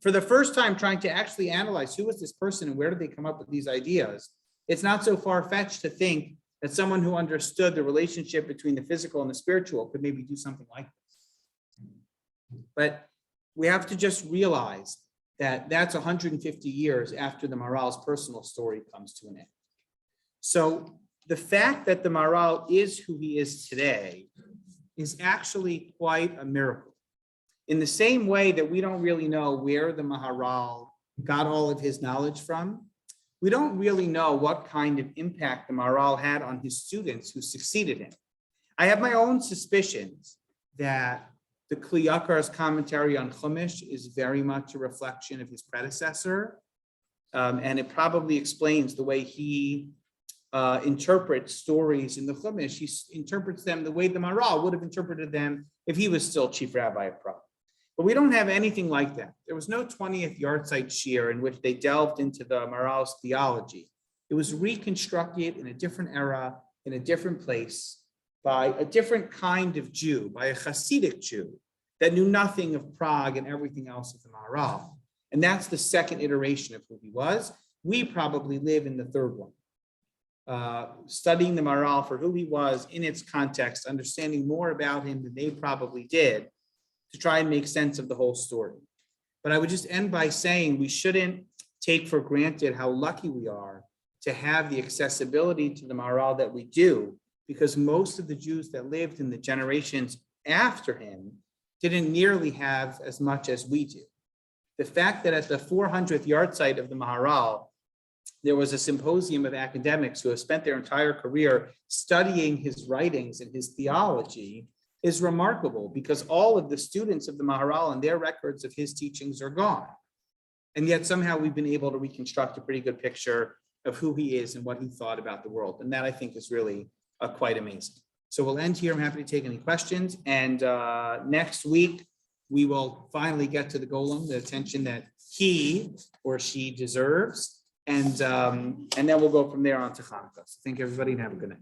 for the first time trying to actually analyze who was this person and where did they come up with these ideas, it's not so far-fetched to think that someone who understood the relationship between the physical and the spiritual could maybe do something like this. But we have to just realize that that's 150 years after the Maharal's personal story comes to an end. So the fact that the Maharal is who he is today is actually quite a miracle. In the same way that we don't really know where the Maharal got all of his knowledge from, we don't really know what kind of impact the Maharal had on his students who succeeded him. I have my own suspicions that the Kli Yakar's commentary on Chumash is very much a reflection of his predecessor, and it probably explains the way he interprets stories in the Chumash. He interprets them the way the Maharal would have interpreted them if he was still chief rabbi of Prague. But we don't have anything like that. There was no 20th yahrzeit shiur in which they delved into the Maharal's theology. It was reconstructed in a different era, in a different place, by a different kind of Jew, by a Hasidic Jew that knew nothing of Prague and everything else of the Maharal. And that's the second iteration of who he was. We probably live in the third one. Studying the Maharal for who he was in its context, understanding more about him than they probably did, to try and make sense of the whole story. But I would just end by saying we shouldn't take for granted how lucky we are to have the accessibility to the Maharal that we do, because most of the Jews that lived in the generations after him didn't nearly have as much as we do. The fact that at the 400th yahrzeit of the Maharal, there was a symposium of academics who have spent their entire career studying his writings and his theology is remarkable, because all of the students of the Maharal and their records of his teachings are gone. And yet somehow we've been able to reconstruct a pretty good picture of who he is and what he thought about the world. And that, I think, is really quite amazing. So we'll end here. I'm happy to take any questions. And next week, we will finally get to the golem, the attention that he or she deserves. And then we'll go from there on to Hanukkah. So thank you, everybody, and have a good night.